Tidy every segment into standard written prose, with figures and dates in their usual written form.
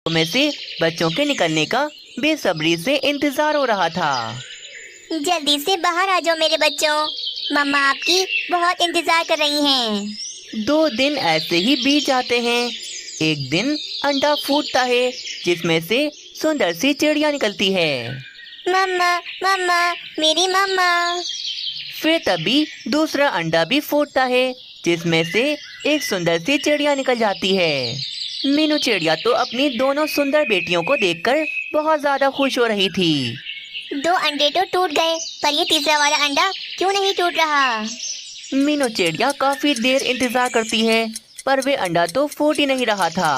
में से बच्चों के निकलने का बेसब्री से इंतजार हो रहा था। जल्दी से बाहर आ जाओ मेरे बच्चों, मम्मा आपकी बहुत इंतजार कर रही हैं। 2 दिन ऐसे ही बीत जाते हैं। एक दिन अंडा फूटता है जिसमें से सुंदर सी चिड़िया निकलती है। मम्मा मम्मा मेरी मम्मा। फिर तभी दूसरा अंडा भी फूटता है जिसमें से एक सुंदर सी चिड़िया निकल जाती है। मीनू चिड़िया तो अपनी दोनों सुंदर बेटियों को देखकर बहुत ज्यादा खुश हो रही थी। 2 अंडे तो टूट गए, पर ये तीसरा वाला अंडा क्यों नहीं टूट रहा? मीनू चिड़िया काफी देर इंतजार करती है पर वे अंडा तो फूट ही नहीं रहा था।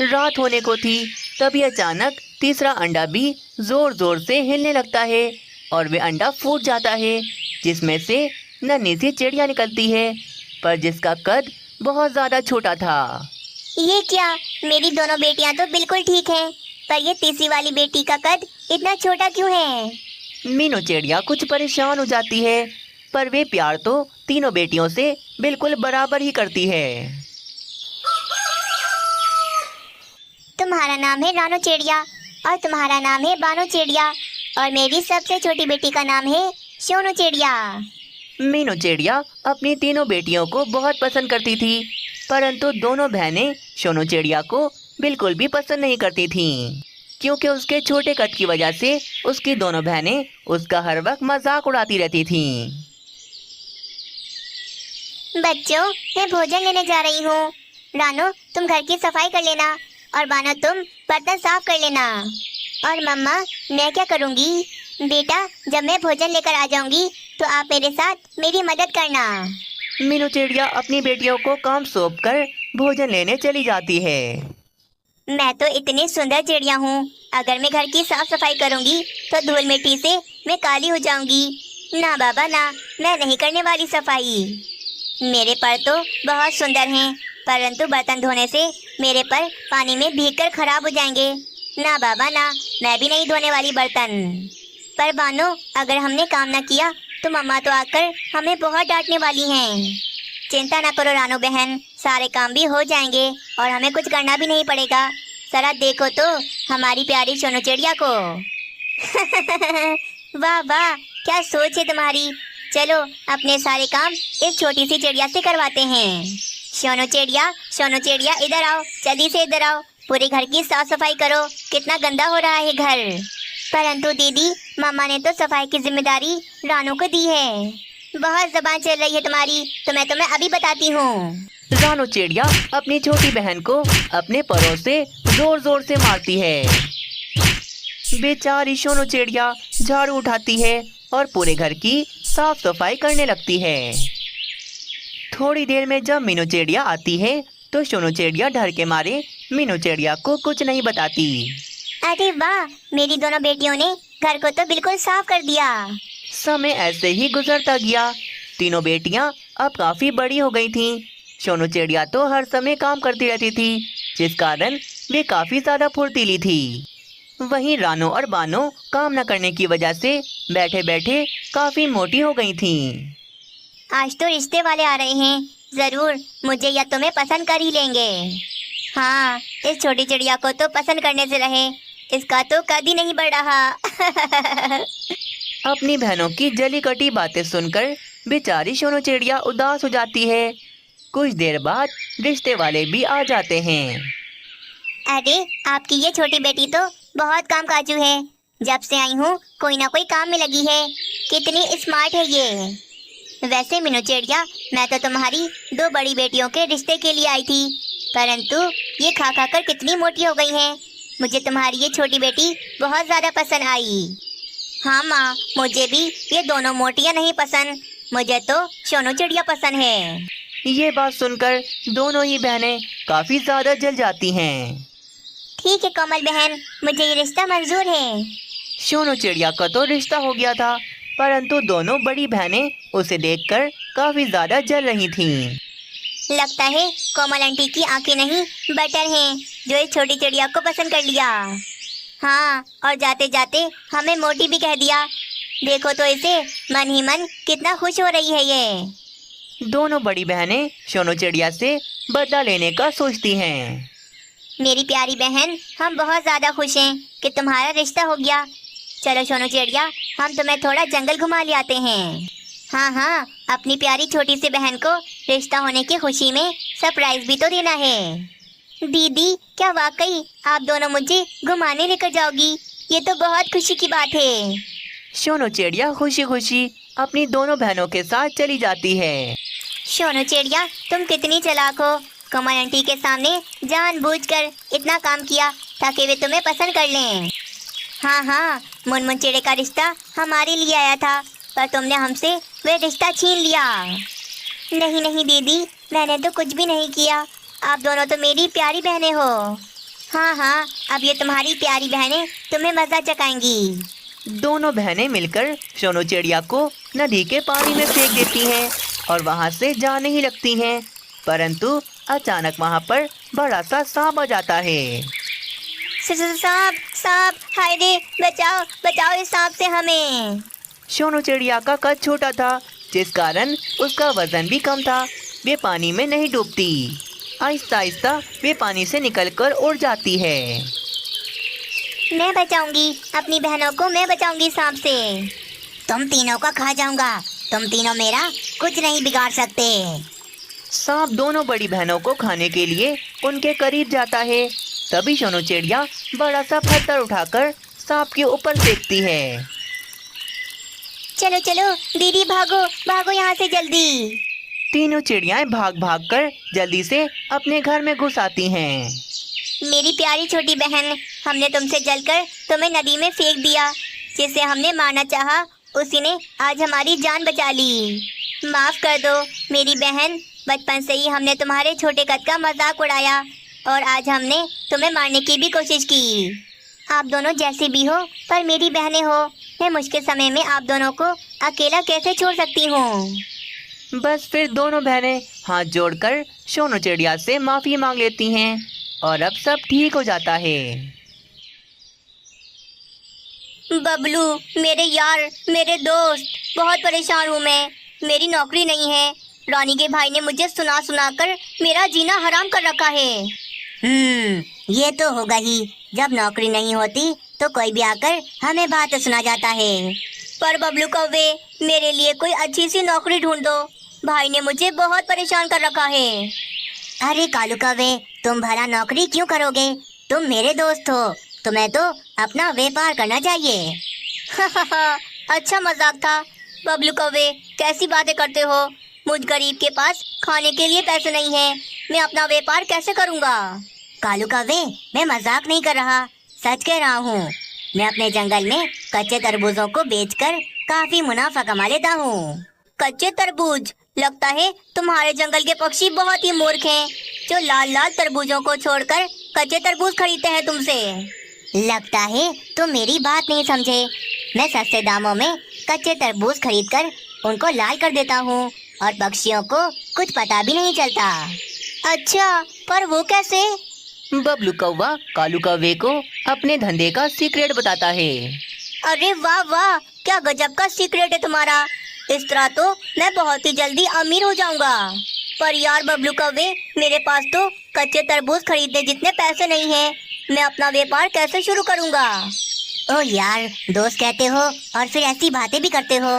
रात होने को थी, तभी अचानक तीसरा अंडा भी जोर जोर से हिलने लगता है और वे अंडा फूट जाता है जिसमें से नन्ही सी चिड़िया निकलती है पर जिसका कद बहुत ज्यादा छोटा था। ये क्या, मेरी दोनों बेटियां तो बिल्कुल ठीक हैं, पर ये तीसरी वाली बेटी का कद इतना छोटा क्यों है? मीनू चिड़िया कुछ परेशान हो जाती है पर वे प्यार तो तीनों बेटियों से बिल्कुल बराबर ही करती है। तुम्हारा नाम है रानो चिड़िया और तुम्हारा नाम है बानो चिड़िया और मेरी सबसे छोटी बेटी का नाम है सोनू चिड़िया। मीनू चिड़िया अपनी तीनों बेटियों को बहुत पसंद करती थी परंतु दोनों बहनें सोनू चिड़िया को बिल्कुल भी पसंद नहीं करती थीं क्योंकि उसके छोटे कद की वजह से उसकी दोनों बहनें उसका हर वक्त मजाक उड़ाती रहती थीं। बच्चों, मैं भोजन लेने जा रही हूँ। रानो, तुम घर की सफाई कर लेना और बानो तुम बर्तन साफ कर लेना। और मम्मा, मैं क्या करूँगी? बेटा, जब मैं भोजन लेकर आ जाऊंगी तो आप मेरे साथ मेरी मदद करना। मीनू चिड़िया अपनी बेटियों को काम सौंपकर भोजन लेने चली जाती है। मैं तो इतनी सुंदर चिड़िया हूँ, अगर मैं घर की साफ सफाई करूँगी तो धूल मिट्टी से मैं काली हो जाऊंगी। ना बाबा ना, मैं नहीं करने वाली सफाई। मेरे पर तो बहुत सुंदर हैं, परंतु बर्तन धोने से मेरे पर पानी में भीगकर खराब हो जाएंगे। ना बाबा ना, मैं भी नहीं धोने वाली बर्तन। पर बानो, अगर हमने काम ना किया तो मम्मा तो आकर हमें बहुत डांटने वाली हैं। चिंता ना करो रानो बहन, सारे काम भी हो जाएंगे और हमें कुछ करना भी नहीं पड़ेगा। जरा देखो तो हमारी प्यारी सोनू चिड़िया को। वाह वाह, क्या सोच है तुम्हारी। चलो अपने सारे काम इस छोटी सी चिड़िया से करवाते हैं। सोनू चिड़िया इधर आओ, जल्दी से इधर आओ, पूरे घर की साफ सफाई करो, कितना गंदा हो रहा है घर। परंतु दीदी, मम्मा ने तो सफाई की जिम्मेदारी रानू को दी है। बहुत जबान चल रही है तुम्हारी, तो मैं तुम्हें अभी बताती हूँ। रानो चिड़िया अपनी छोटी बहन को अपने परों से जोर जोर से मारती है। बेचारी सोनू चिड़िया झाड़ू उठाती है और पूरे घर की साफ सफाई करने लगती है। थोड़ी देर में जब मीनू चिड़िया आती है तो सोनू चिड़िया डर के मारे मीनू चिड़िया को कुछ नहीं बताती। अरे वाह, मेरी दोनों बेटियों ने घर को तो बिल्कुल साफ कर दिया। समय ऐसे ही गुजरता गया। तीनों बेटियां अब काफी बड़ी हो गई थीं। सोनू चिड़िया तो हर समय काम करती रहती थी जिस कारण वे काफी ज्यादा फुर्तीली थी। वहीं रानो और बानो काम न करने की वजह से बैठे बैठे काफी मोटी हो गई थीं। आज तो रिश्ते वाले आ रहे हैं, जरूर मुझे या तुम्हें पसंद कर ही लेंगे। हाँ, इस छोटी चिड़िया को तो पसंद करने से रहे, इसका तो कद ही नहीं बढ़ रहा। अपनी बहनों की जली कटी बातें सुनकर बेचारी सोनू चिड़िया उदास हो जाती है। कुछ देर बाद रिश्ते वाले भी आ जाते हैं। अरे, आपकी ये छोटी बेटी तो बहुत काम काजू है, जब से आई हूँ कोई ना कोई काम में लगी है। कितनी स्मार्ट है ये। वैसे मीनू चिड़िया, मैं तो तुम्हारी 2 बड़ी बेटियों के रिश्ते के लिए आई थी, परंतु ये खा खा कर कितनी मोटी हो गई है। मुझे तुम्हारी ये छोटी बेटी बहुत ज़्यादा पसंद आई। हाँ माँ, मुझे भी ये दोनों मोटियाँ नहीं पसंद, मुझे तो सोनू चिड़िया पसंद है। ये बात सुनकर दोनों ही बहनें काफी ज्यादा जल जाती हैं। ठीक है कोमल बहन, मुझे ये रिश्ता मंजूर है। सोनू चिड़िया का तो रिश्ता हो गया था परंतु दोनों बड़ी बहनें उसे देखकर काफी ज्यादा जल रही थीं। लगता है कोमल आंटी की आंखें नहीं बटर हैं जो इस छोटी चिड़िया को पसंद कर लिया। हाँ, और जाते जाते हमें मोटी भी कह दिया। देखो तो इसे, मन ही मन कितना खुश हो रही है ये। दोनों बड़ी बहनें सोनू चिड़िया से बदला लेने का सोचती हैं। मेरी प्यारी बहन, हम बहुत ज्यादा खुश हैं कि तुम्हारा रिश्ता हो गया। चलो सोनू चिड़िया, हम तुम्हें थोड़ा जंगल घुमा ले आते हैं। हाँ हाँ, अपनी प्यारी छोटी सी बहन को रिश्ता होने की खुशी में सरप्राइज भी तो देना है। दीदी, क्या वाकई आप दोनों मुझे घुमाने लेकर जाओगी? ये तो बहुत खुशी की बात है। सोनू चिड़िया खुशी खुशी अपनी दोनों बहनों के साथ चली जाती है। सोनू चिड़िया, तुम कितनी चालाक हो। कमल आंटी के सामने जानबूझकर इतना काम किया ताकि वे तुम्हें पसंद कर लें। हाँ हाँ, मुनमुन चिड़े का रिश्ता हमारे लिए आया था, पर तुमने हमसे वे रिश्ता छीन लिया। नहीं नहीं दीदी, मैंने तो कुछ भी नहीं किया। आप दोनों तो मेरी प्यारी बहनें हो। हाँ हाँ, अब ये तुम्हारी प्यारी बहनें तुम्हें मजा चखाएंगी। दोनों बहनें मिलकर सोनू चिड़िया को नदी के पानी में फेंक देती हैं और वहां से जाने ही लगती हैं, परंतु अचानक वहां पर बड़ा सा सांप आ जाता है। सांप सांप, हाय रे, बचाओ बचाओ इस सांप से हमें। सोनू चिड़िया का कद छोटा था, जिस कारण उसका वजन भी कम था। वे पानी में नहीं डूबती। आहिस्ता आहिस्ता वे पानी से निकलकर उड़ जाती है। मैं बचाऊंगी अपनी बहनों को, मैं बचाऊंगी सांप से। तुम तीनों को खा जाऊंगा। तुम तीनों मेरा कुछ नहीं बिगाड़ सकते। सांप दोनों बड़ी बहनों को खाने के लिए उनके करीब जाता है। तभी सोनू चिड़िया बड़ा सा पत्थर उठाकर सांप के ऊपर फेंकती है। चलो चलो दीदी, भागो भागो यहाँ से जल्दी। तीनों चिड़ियाएं भाग भाग कर जल्दी से अपने घर में घुस आती हैं। मेरी प्यारी छोटी बहन, हमने तुमसे जलकर तुम्हें नदी में फेंक दिया। जिसे हमने मारना चाहा, उसी ने आज हमारी जान बचा ली। माफ कर दो मेरी बहन, बचपन से ही हमने तुम्हारे छोटे कद का मजाक उड़ाया और आज हमने तुम्हें मारने की भी कोशिश की। आप दोनों जैसे भी हो, पर मेरी बहनें हो। मैं मुश्किल समय में आप दोनों को अकेला कैसे छोड़ सकती हूँ। बस फिर दोनों बहनें हाथ जोड़कर सोनू चिड़िया से माफी मांग लेती हैं और अब सब ठीक हो जाता है। बबलू, मेरे यार, मेरे दोस्त, बहुत परेशान हूँ मैं। मेरी नौकरी नहीं है। रानी के भाई ने मुझे सुना सुना कर मेरा जीना हराम कर रखा है। ये तो होगा ही। जब नौकरी नहीं होती तो कोई भी आकर हमें बात सुना जाता है। पर बबलू कौवे, मेरे लिए कोई अच्छी सी नौकरी ढूंढ दो। भाई ने मुझे बहुत परेशान कर रखा है। अरे कालू कौवे, तुम भला नौकरी क्यों करोगे? तुम मेरे दोस्त हो, तुम्हें तो अपना व्यापार करना चाहिए। अच्छा मजाक था। बबलू कौवे, कैसी बातें करते हो? मुझ गरीब के पास खाने के लिए पैसे नहीं है, मैं अपना व्यापार कैसे करूँगा? कालू कौवे, मैं मजाक नहीं कर रहा, सच कह रहा हूँ। मैं अपने जंगल में कच्चे तरबूजों को बेचकर काफी मुनाफा कमा लेता हूँ। कच्चे तरबूज? लगता है तुम्हारे जंगल के पक्षी बहुत ही मूर्ख हैं, जो लाल लाल तरबूजों को छोड़कर कच्चे तरबूज खरीदते हैं तुमसे। लगता है तुम मेरी बात नहीं समझे। मैं सस्ते दामों में कच्चे तरबूज खरीदकर उनको लाल कर देता हूँ और पक्षियों को कुछ पता भी नहीं चलता। अच्छा, पर वो कैसे? बबलू कौवा कालू कौवे को अपने धंधे का सीक्रेट बताता है। अरे वाह वाह, क्या गजब का सीक्रेट है तुम्हारा। इस तरह तो मैं बहुत ही जल्दी अमीर हो जाऊंगा। पर यार बबलू कौवे, मेरे पास तो कच्चे तरबूज खरीदने जितने पैसे नहीं हैं। मैं अपना व्यापार कैसे शुरू करूंगा? ओ यार, दोस्त कहते हो और फिर ऐसी बातें भी करते हो।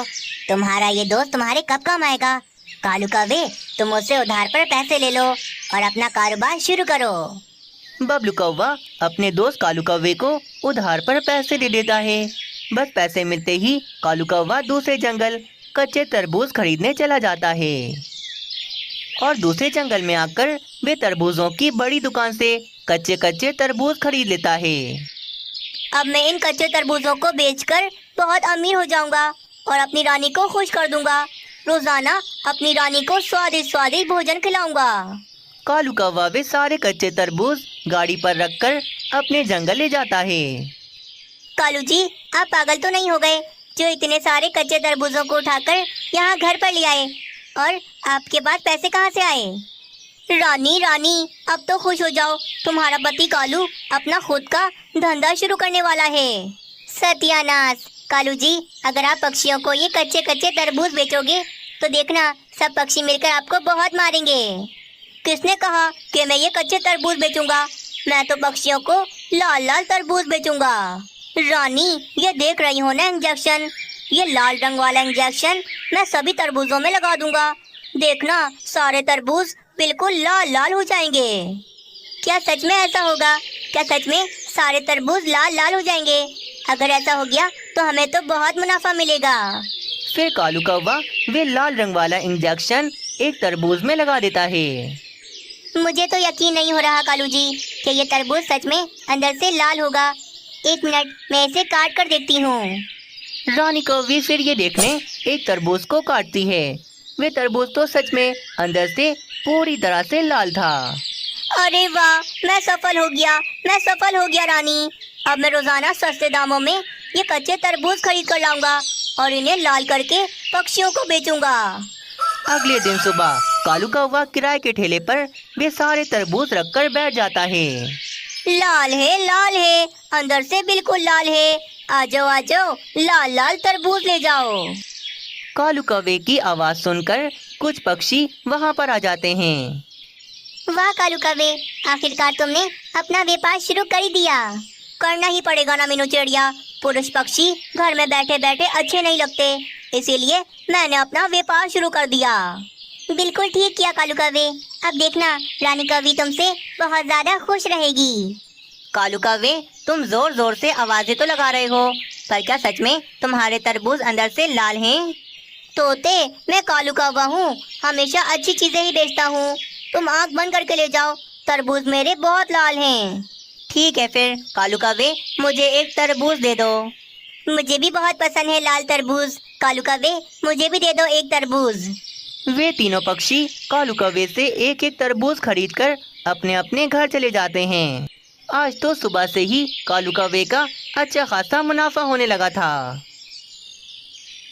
तुम्हारा ये दोस्त तुम्हारे कब काम आएगा? कालू कौवे, तुम उससे उधार पर पैसे ले लो और अपना कारोबार शुरू करो। बबलू कौवा अपने दोस्त कालू कौवे को उधार पर पैसे दे देता है। बस पैसे मिलते ही कालू कौवा दूसरे जंगल कच्चे तरबूज खरीदने चला जाता है और दूसरे जंगल में आकर वे तरबूजों की बड़ी दुकान से कच्चे कच्चे तरबूज खरीद लेता है। अब मैं इन कच्चे तरबूजों को बेचकर बहुत अमीर हो जाऊंगा और अपनी रानी को खुश कर दूंगा। रोजाना अपनी रानी को स्वादिष्ट स्वादिष्ट भोजन खिलाऊंगा। कालू कौवा वे सारे कच्चे तरबूज गाड़ी पर रखकर अपने जंगल ले जाता है। कालू जी, आप पागल तो नहीं हो गए जो इतने सारे कच्चे तरबूजों को उठाकर यहाँ घर पर ले आए? और आपके पास पैसे कहाँ से आए? रानी रानी, अब तो खुश हो जाओ, तुम्हारा पति कालू अपना खुद का धंधा शुरू करने वाला है। सत्यानाश! कालू जी, अगर आप पक्षियों को ये कच्चे कच्चे तरबूज बेचोगे तो देखना सब पक्षी मिलकर आपको बहुत मारेंगे। किसने कहा कि मैं ये कच्चे तरबूज बेचूंगा? मैं तो पक्षियों को लाल लाल तरबूज बेचूंगा। रानी, ये देख रही हो ना इंजेक्शन, ये लाल रंग वाला इंजेक्शन मैं सभी तरबूजों में लगा दूंगा। देखना, सारे तरबूज बिल्कुल लाल लाल हो जाएंगे। क्या सच में ऐसा होगा? क्या सच में सारे तरबूज लाल लाल हो जाएंगे? अगर ऐसा हो गया तो हमें तो बहुत मुनाफा मिलेगा। फिर कालू कौवा वे लाल रंग वाला इंजेक्शन एक तरबूज में लगा देता है। मुझे तो यकीन नहीं हो रहा कालू जी कि ये तरबूज सच में अंदर से लाल होगा। एक मिनट, मैं इसे काट कर देखती हूँ। रानी कौवी फिर ये देखने एक तरबूज को काटती है। वे तरबूज तो सच में अंदर से पूरी तरह से लाल था। अरे वाह, मैं सफल हो गया, मैं सफल हो गया रानी। अब मैं रोजाना सस्ते दामों में ये कच्चे तरबूज खरीद कर लाऊंगा और इन्हें लाल करके पक्षियों को बेचूंगा। अगले दिन सुबह कालू कौवा किराए के ठेले पर वे सारे तरबूज रखकर बैठ जाता है। लाल है, अंदर से बिल्कुल लाल है। आ जाओ आ जाओ, लाल लाल तरबूज ले जाओ। कालू कौवे की आवाज सुनकर कुछ पक्षी वहाँ पर आ जाते हैं। वाह कालू कौवे, आखिरकार तुमने अपना व्यापार शुरू कर ही दिया। करना ही पड़ेगा ना मीनू चिड़िया, पुरुष पक्षी घर में बैठे बैठे अच्छे नहीं लगते, इसीलिए मैंने अपना व्यापार शुरू कर दिया। बिल्कुल ठीक किया कालू कौवे। अब देखना, रानी कौवी तुमसे बहुत ज्यादा खुश रहेगी। कालू कौवे, तुम जोर जोर से आवाजें तो लगा रहे हो, पर क्या सच में तुम्हारे तरबूज अंदर से लाल हैं? तोते, मैं कालू कौवा हूँ, हमेशा अच्छी चीजें ही बेचता हूँ। तुम आँख बंद करके ले जाओ, तरबूज मेरे बहुत लाल हैं। ठीक है फिर कालू कौवे, मुझे एक तरबूज दे दो। मुझे भी बहुत पसंद है लाल तरबूज। कालू कौवे, मुझे भी दे दो एक तरबूज। वे तीनों पक्षी कालू कौवे से एक एक तरबूज खरीदकर अपने अपने घर चले जाते हैं। आज तो सुबह से ही कालू कौवे का अच्छा खासा मुनाफा होने लगा था।